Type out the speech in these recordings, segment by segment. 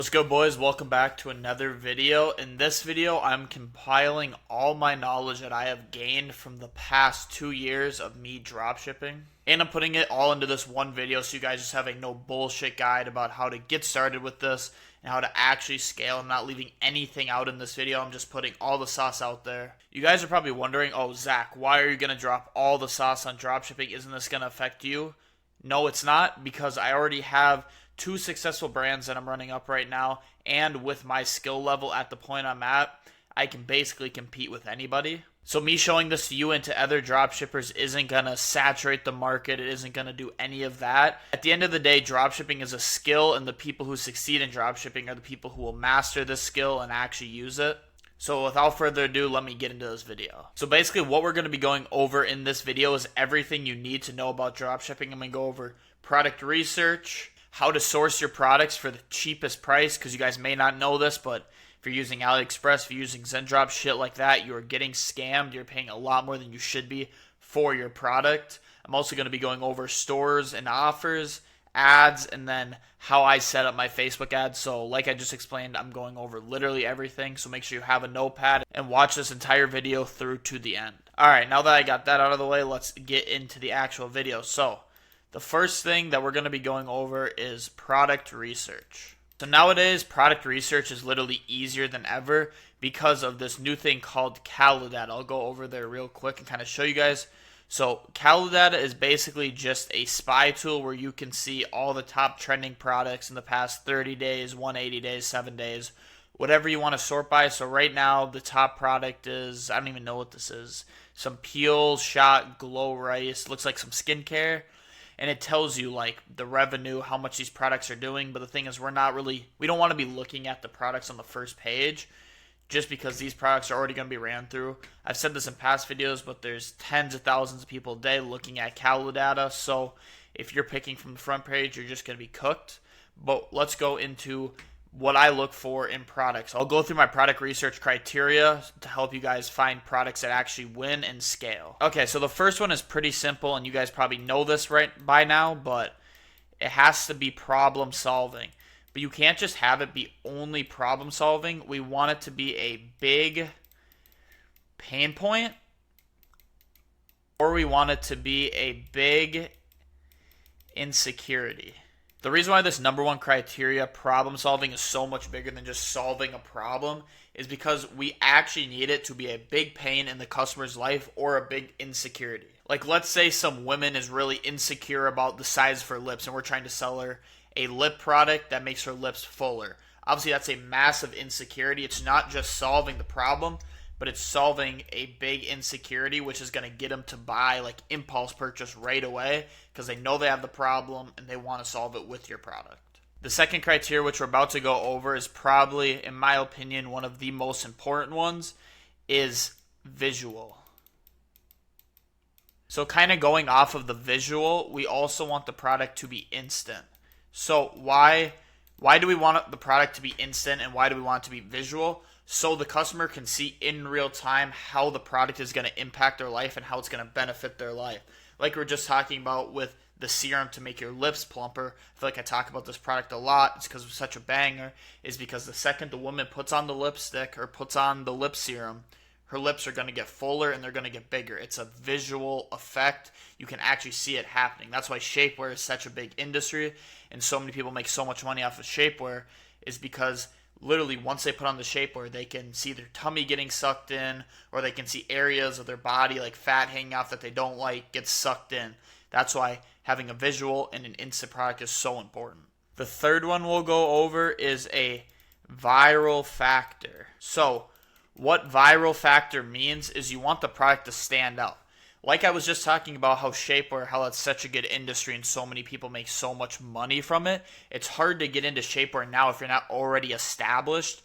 What's good, boys? Welcome back to another video. In this video, I'm compiling all my knowledge that I have gained from the past 2 years of me dropshipping. And I'm putting it all into this one video so you guys just have a no bullshit guide about how to get started with this and how to actually scale. I'm not leaving anything out in this video. I'm just putting all the sauce out there. You guys are probably wondering, oh, Zach, why are you going to drop all the sauce on dropshipping? Isn't this going to affect you? No, it's not, because I already have two successful brands that I'm running up right now, and with my skill level at the point I'm at, I can basically compete with anybody. So me showing this to you and to other dropshippers isn't going to saturate the market. It isn't going to do any of that. At the end of the day, dropshipping is a skill, and the people who succeed in dropshipping are the people who will master this skill and actually use it. So without further ado, let me get into this video. So basically what we're going to be going over in this video is everything you need to know about dropshipping. I'm going to go over product research, how to source your products for the cheapest price, because you guys may not know this, but if you're using AliExpress, if you're using Zendrop, shit like that, you're getting scammed. You're paying a lot more than you should be for your product. I'm also going to be going over stores and offers, ads, and then how I set up my Facebook ads. So like I just explained, I'm going over literally everything. So make sure you have a notepad and watch this entire video through to the end. Alright, now that I got that out of the way, let's get into the actual video. So the first thing that we're going to be going over is product research. So nowadays, product research is literally easier than ever because of this new thing called Calidata. I'll go over there real quick and kind of show you guys. So Calidata is basically just a spy tool where you can see all the top trending products in the past 30 days, 180 days, 7 days, whatever you want to sort by. So right now, the top product is, I don't even know what this is, some Peel Shot Glow Rice. Looks like some skincare. And it tells you like the revenue, how much these products are doing. But the thing is, we don't want to be looking at the products on the first page just because these products are already going to be ran through. I've said this in past videos, but there's tens of thousands of people a day looking at Calidata. So if you're picking from the front page, you're just going to be cooked. But let's go into what I look for in products. I'll go through my product research criteria to help you guys find products that actually win and scale. Okay, so the first one is pretty simple, and you guys probably know this right by now, but it has to be problem solving. But you can't just have it be only problem solving. We want it to be a big pain point, or we want it to be a big insecurity. The reason why this number one criteria, problem solving, is so much bigger than just solving a problem is because we actually need it to be a big pain in the customer's life or a big insecurity. Like, let's say some woman is really insecure about the size of her lips and we're trying to sell her a lip product that makes her lips fuller. Obviously, that's a massive insecurity. It's not just solving the problem, but it's solving a big insecurity, which is going to get them to buy like impulse purchase right away because they know they have the problem and they want to solve it with your product. The second criteria, which we're about to go over, is probably, in my opinion, one of the most important ones, is visual. So kind of going off of the visual, we also want the product to be instant. So why do we want the product to be instant and why do we want it to be visual? So the customer can see in real time how the product is going to impact their life and how it's going to benefit their life. Like we were just talking about with the serum to make your lips plumper. I feel like I talk about this product a lot. It's because it's such a banger. Is because the second the woman puts on the lipstick or puts on the lip serum, her lips are going to get fuller and they're going to get bigger. It's a visual effect. You can actually see it happening. That's why shapewear is such a big industry and so many people make so much money off of shapewear, is because literally once they put on the shapewear, they can see their tummy getting sucked in, or they can see areas of their body like fat hanging off that they don't like get sucked in. That's why having a visual and an instant product is so important. The third one we'll go over is a viral factor. So what viral factor means is you want the product to stand out. Like I was just talking about how shapewear, how it's such a good industry and so many people make so much money from it. It's hard to get into shapewear now if you're not already established,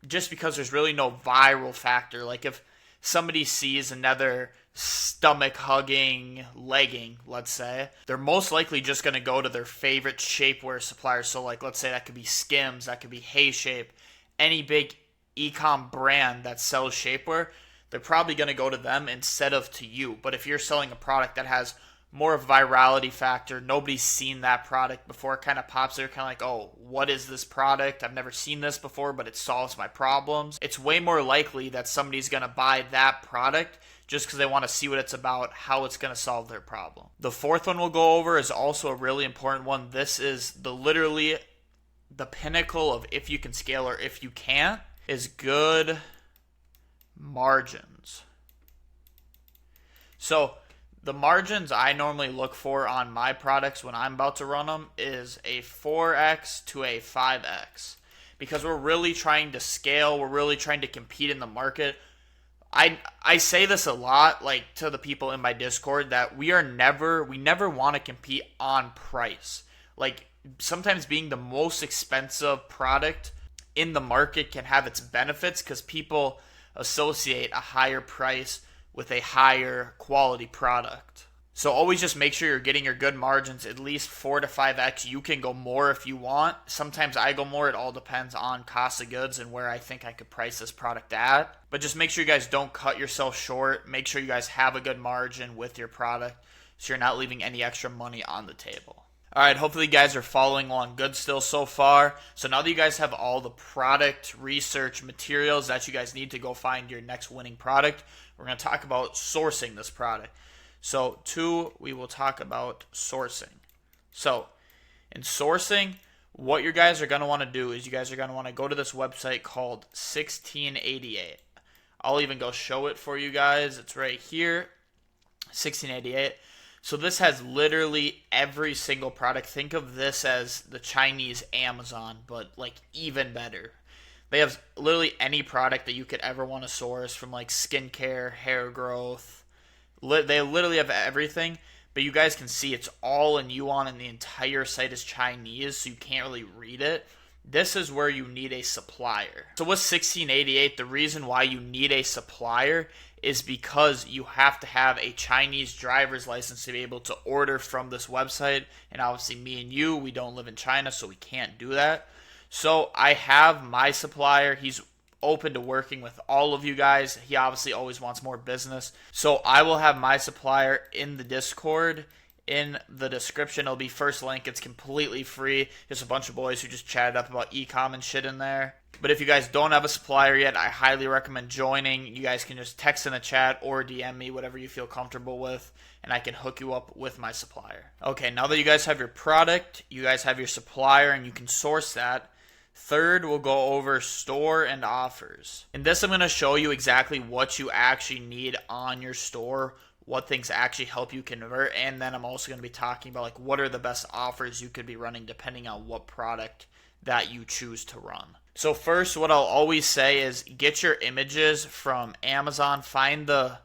just because there's really no viral factor. Like if somebody sees another stomach hugging legging, let's say, they're most likely just going to go to their favorite shapewear supplier. So like let's say that could be Skims, that could be Hey Shape, any big e-com brand that sells shapewear. They're probably going to go to them instead of to you. But if you're selling a product that has more of a virality factor. Nobody's seen that product before. It kind of pops there, kind of like, oh, what is this product? I've never seen this before, but it solves my problems. It's way more likely that somebody's going to buy that product just because they want to see what it's about, how it's going to solve their problem. The fourth one we'll go over is also a really important one. This is literally the pinnacle of if you can scale or if you can't, is good margins. So the margins I normally look for on my products when I'm about to run them is a 4x to a 5x, because we're really trying to scale. We're really trying to compete in the market. I say this a lot, like, to the people in my Discord, that we never want to compete on price. Like, sometimes being the most expensive product in the market can have its benefits because people associate a higher price with a higher quality product. So always just make sure you're getting your good margins, at least 4 to 5x. You can go more if you want. Sometimes I go more. It all depends on cost of goods and where I think I could price this product at. But just make sure you guys don't cut yourself short. Make sure you guys have a good margin with your product so you're not leaving any extra money on the table. Alright, hopefully you guys are following along good still so far. So now that you guys have all the product research materials that you guys need to go find your next winning product, we're going to talk about sourcing this product. So 2, we will talk about sourcing. So in sourcing, what you guys are going to want to do is you guys are going to want to go to this website called 1688. I'll even go show it for you guys. It's right here, 1688. So this has literally every single product. Think of this as the Chinese Amazon, but like even better. They have literally any product that you could ever want to source, from like skincare, hair growth. They literally have everything, but you guys can see it's all in yuan and the entire site is Chinese, so you can't really read it. This is where you need a supplier. So with 1688, the reason why you need a supplier is because you have to have a Chinese driver's license to be able to order from this website. And obviously me and you, we don't live in China, so we can't do that. So I have my supplier. He's open to working with all of you guys. He obviously always wants more business. So I will have my supplier in the Discord. In the description, it'll be first link. It's completely free. Just a bunch of boys who just chatted up about e-com and shit in there. But if you guys don't have a supplier yet, I highly recommend joining. You guys can just text in the chat or DM me, whatever you feel comfortable with, and I can hook you up with my supplier. Okay, now that you guys have your product, you guys have your supplier, and you can source that. Third, we'll go over store and offers. In this, I'm going to show you exactly what you actually need on your store, what things actually help you convert, and then I'm also going to be talking about like what are the best offers you could be running depending on what product that you choose to run. So first, what I'll always say is get your images from Amazon, find the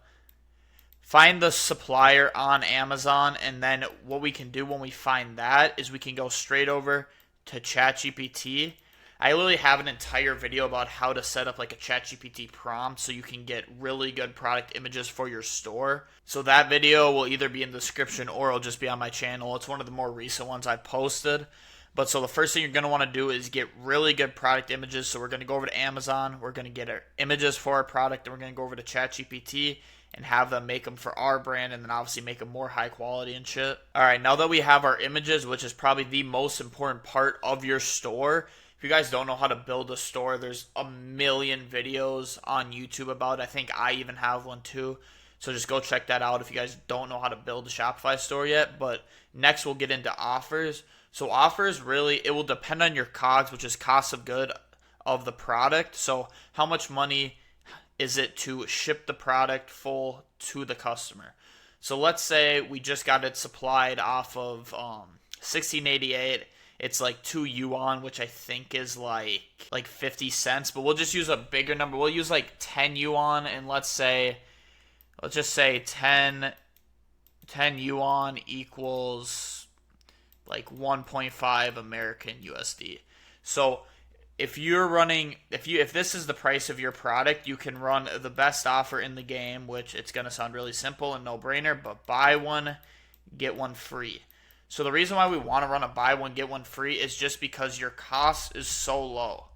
supplier on Amazon, and then what we can do when we find that is we can go straight over to ChatGPT. I literally have an entire video about how to set up like a ChatGPT prompt so you can get really good product images for your store. So that video will either be in the description or it'll just be on my channel. It's one of the more recent ones I've posted. But so the first thing you're going to want to do is get really good product images. So we're going to go over to Amazon. We're going to get our images for our product. And we're going to go over to ChatGPT and have them make them for our brand. And then obviously make them more high quality and shit. Alright, now that we have our images, which is probably the most important part of your store. If you guys don't know how to build a store, there's a million videos on YouTube about it. I think I even have one too. So just go check that out if you guys don't know how to build a Shopify store yet. But next we'll get into offers. So offers, really, it will depend on your COGS, which is cost of good of the product. So how much money is it to ship the product full to the customer? So let's say we just got it supplied off of 1688. It's like 2 yuan, which I think is like 50 cents. But we'll just use a bigger number. We'll use like 10 yuan, and let's just say 10 yuan equals like 1.5 American USD. So if this is the price of your product, you can run the best offer in the game, which it's going to sound really simple and no-brainer, but buy one, get one free. So the reason why we want to run a buy one, get one free is just because your cost is so low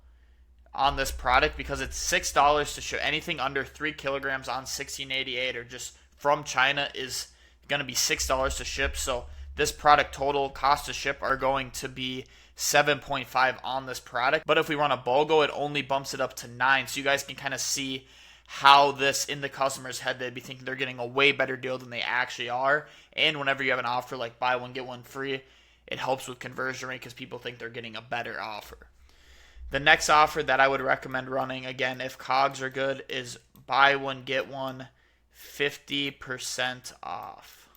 on this product, because it's $6 to ship anything under 3 kilograms on 1688 or just from China is going to be $6 to ship. So this product total cost to ship are going to be 7.5 on this product. But if we run a BOGO, it only bumps it up to 9. So you guys can kind of see how this in the customer's head, they'd be thinking they're getting a way better deal than they actually are. And whenever you have an offer like buy one get one free, it helps with conversion rate because people think they're getting a better offer. The next offer that I would recommend running, again, if COGS are good, is buy one get one 50% off.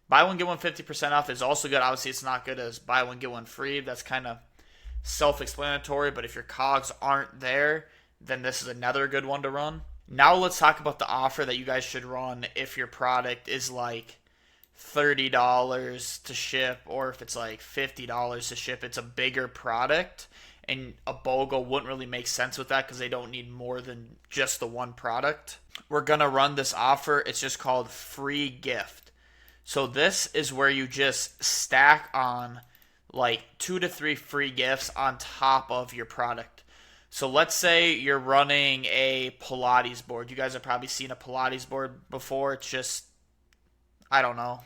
Buy one get one 50% off is also good. Obviously, it's not good as buy one get one free. That's kind of self-explanatory, but if your COGS aren't there, then this is another good one to run. Now let's talk about the offer that you guys should run if your product is like $30 to ship, or if it's like $50 to ship. It's a bigger product, and a BOGO wouldn't really make sense with that because they don't need more than just the one product. We're going to run this offer. It's just called free gift. So this is where you just stack on like 2 to 3 free gifts on top of your product. So let's say you're running a Pilates board. You guys have probably seen a Pilates board before. It's just, I don't know,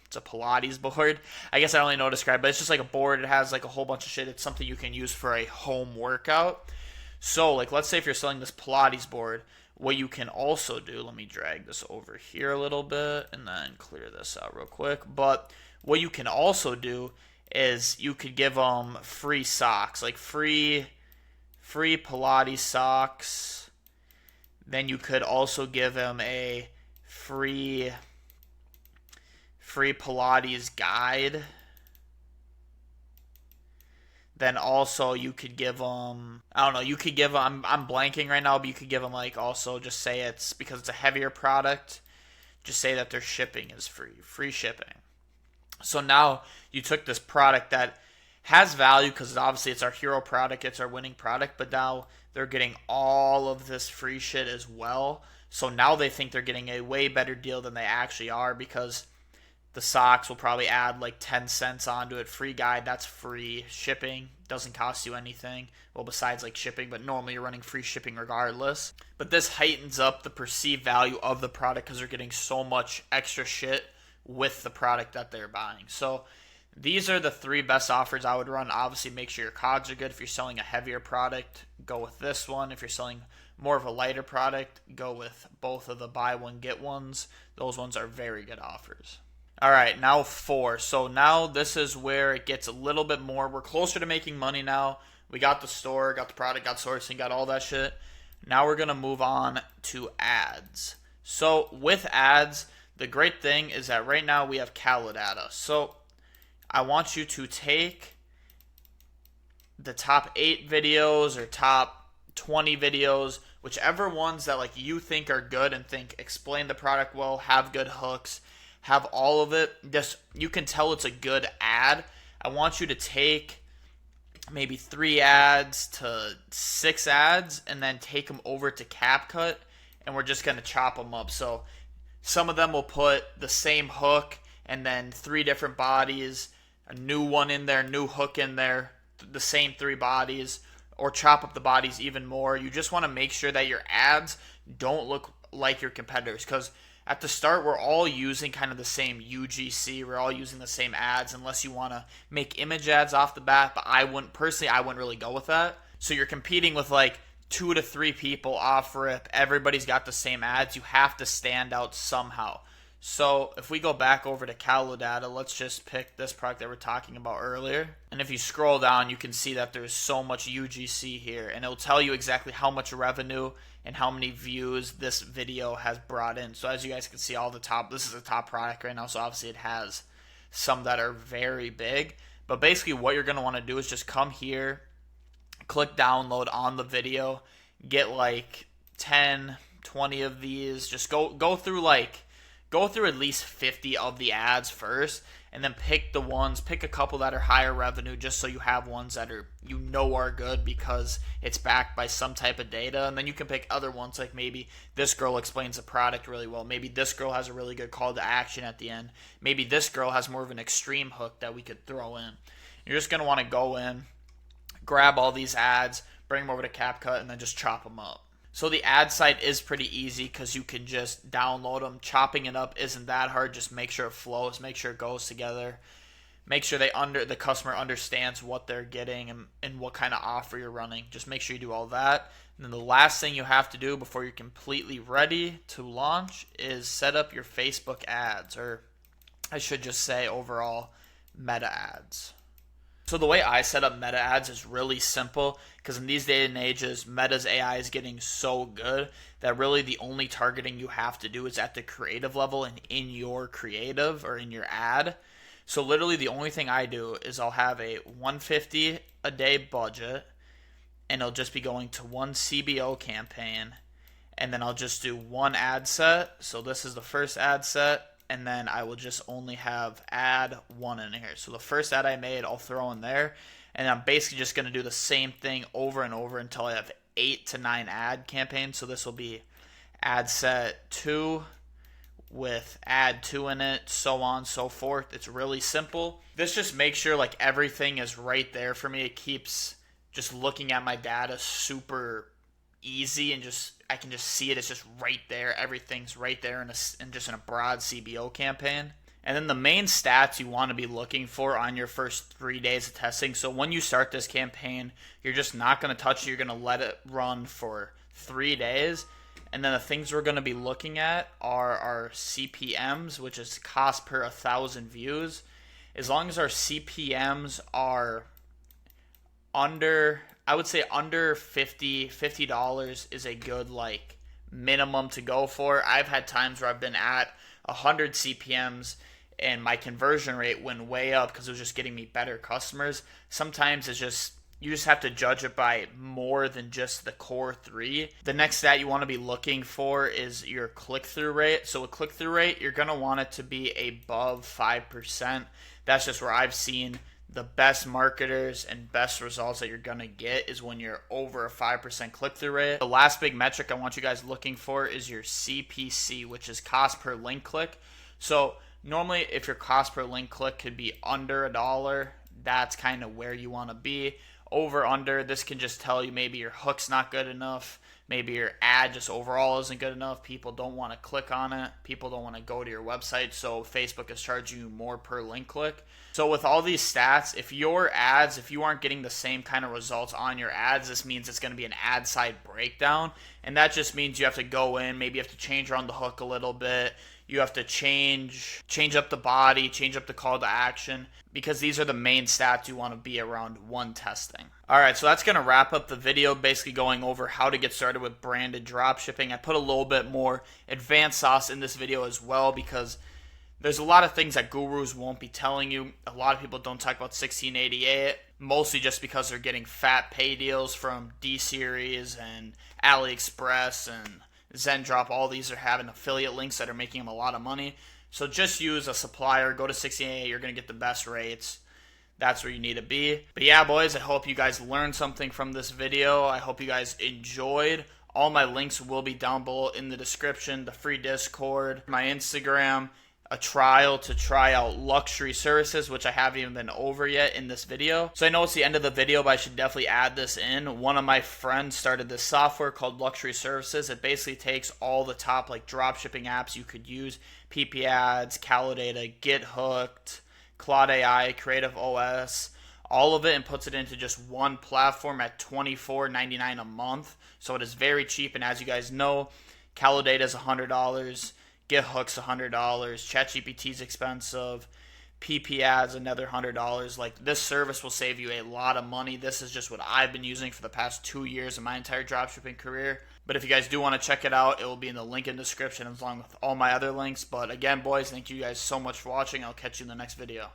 it's a Pilates board. I guess I don't really know how to describe it, but it's just like a board. It has like a whole bunch of shit. It's something you can use for a home workout. So like, let's say if you're selling this Pilates board, what you can also do, let me drag this over here a little bit and then clear this out real quick. But what you can also do is you could give them free socks, like free Pilates socks. Then you could also give them a free Pilates guide. Then also you could give them, I don't know, you could give them, I'm blanking right now, but you could give them like also just say it's because it's a heavier product, just say that their shipping is free shipping. So now you took this product that has value because obviously it's our hero product, it's our winning product, but now they're getting all of this free shit as well. So now they think they're getting a way better deal than they actually are because the socks will probably add like 10 cents onto it. Free guide, that's free shipping. Doesn't cost you anything. Well, besides like shipping, but normally you're running free shipping regardless. But this heightens up the perceived value of the product because they're getting so much extra shit with the product that they're buying. So these are the 3 best offers I would run. Obviously, make sure your COGS are good. If you're selling a heavier product, go with this one. If you're selling more of a lighter product, go with both of the buy one, get ones. Those ones are very good offers. All right, now 4. So now this is where it gets a little bit more. We're closer to making money now. We got the store, got the product, got sourcing, got all that shit. Now we're going to move on to ads. So with ads, the great thing is that right now we have Calidata. So I want you to take the top 8 videos or top 20 videos, whichever ones that like you think are good and think explain the product well, have good hooks, have all of it. Just you can tell it's a good ad. I want you to take maybe 3 ads to 6 ads and then take them over to CapCut, and we're just going to chop them up. So some of them will put the same hook and then 3 different bodies, a new one in there, new hook in there, the same 3 bodies, or chop up the bodies even more. You just want to make sure that your ads don't look like your competitors, because at the start we're all using kind of the same UGC, we're all using the same ads unless you want to make image ads off the bat, but I wouldn't really go with that. So you're competing with like 2 to 3 people off rip, everybody's got the same ads, you have to stand out somehow. So if we go back over to Calidata, let's just pick this product that we're talking about earlier. And if you scroll down, you can see that there's so much UGC here. And it'll tell you exactly how much revenue and how many views this video has brought in. So as you guys can see, this is a top product right now. So obviously it has some that are very big. But basically what you're going to want to do is just come here, click download on the video, get like 10, 20 of these. Just go through at least 50 of the ads first, and then pick a couple that are higher revenue, just so you have ones that are good because it's backed by some type of data. And then you can pick other ones, like maybe this girl explains the product really well, maybe this girl has a really good call to action at the end, maybe this girl has more of an extreme hook that we could throw in. You're just going to want to go in, grab all these ads, bring them over to CapCut, and then just chop them up. So the ad side is pretty easy because you can just download them. Chopping it up isn't that hard. Just make sure it flows, make sure it goes together, make sure the customer understands what they're getting and what kind of offer you're running. Just make sure you do all that. And then the last thing you have to do before you're completely ready to launch is set up your Facebook ads, or I should just say overall meta ads. So the way I set up meta ads is really simple because in these day and ages, Meta's AI is getting so good that really the only targeting you have to do is at the creative level and in your creative or in your ad. So literally the only thing I do is I'll have a 150 a day budget and it'll just be going to one CBO campaign, and then I'll just do one ad set. So this is the first ad set, and then I will just only have ad one in here. So the first ad I made, I'll throw in there, and I'm basically just going to do the same thing over and over until I have 8 to 9 ad campaigns. So this will be ad set 2 with ad 2 in it, so on and so forth. It's really simple. This just makes sure like everything is right there for me. It keeps just looking at my data super easy, and just I can just see it. It's just right there. Everything's right there in just in a broad CBO campaign. And then the main stats you want to be looking for on your first 3 days of testing. So when you start this campaign, you're just not going to touch it. You're going to let it run for 3 days. And then the things we're going to be looking at are our CPMs, which is cost per 1,000 views. As long as our CPMs are under, I would say under $50 is a good like minimum to go for. I've had times where I've been at 100 CPMs and my conversion rate went way up because it was just getting me better customers. Sometimes it's just, you just have to judge it by more than just the core 3. The next stat you want to be looking for is your click-through rate. So with click-through rate, you're going to want it to be above 5%. That's just where I've seen the best marketers and best results that you're going to get is when you're over a 5% click-through rate. The last big metric I want you guys looking for is your CPC, which is cost per link click. So normally if your cost per link click could be under $1, that's kind of where you want to be. Over, under, this can just tell you maybe your hook's not good enough. Maybe your ad just overall isn't good enough. People don't want to click on it. People don't want to go to your website, so Facebook is charging you more per link click. So with all these stats, if your ads, if you aren't getting the same kind of results on your ads, this means it's going to be an ad side breakdown. And that just means you have to go in, maybe you have to change around the hook a little bit. You have to change up the body, change up the call to action, because these are the main stats you want to be around one testing. Alright, so that's going to wrap up the video, basically going over how to get started with branded dropshipping. I put a little bit more advanced sauce in this video as well because there's a lot of things that gurus won't be telling you. A lot of people don't talk about 1688, mostly just because they're getting fat pay deals from D-Series and AliExpress and Zendrop. All these are having affiliate links that are making them a lot of money. So just use a supplier, go to 1688, you're going to get the best rates. That's where you need to be. But yeah, boys, I hope you guys learned something from this video. I hope you guys enjoyed. All my links will be down below in the description. The free Discord, my Instagram, a trial to try out luxury services, which I haven't even been over yet in this video. So I know it's the end of the video, but I should definitely add this in. One of my friends started this software called Luxury Services. It basically takes all the top like dropshipping apps you could use, PP Ads, Calidata, Get Hooked, Claude AI, Creative OS, all of it, and puts it into just one platform at $24.99 a month. So it is very cheap, and as you guys know, Calidata is $100. Get Hook's $100, ChatGPT's expensive, PP Ads another $100. Like, this service will save you a lot of money. This is just what I've been using for the past 2 years of my entire dropshipping career. But if you guys do want to check it out, it will be in the link in the description along with all my other links. But again, boys, thank you guys so much for watching. I'll catch you in the next video.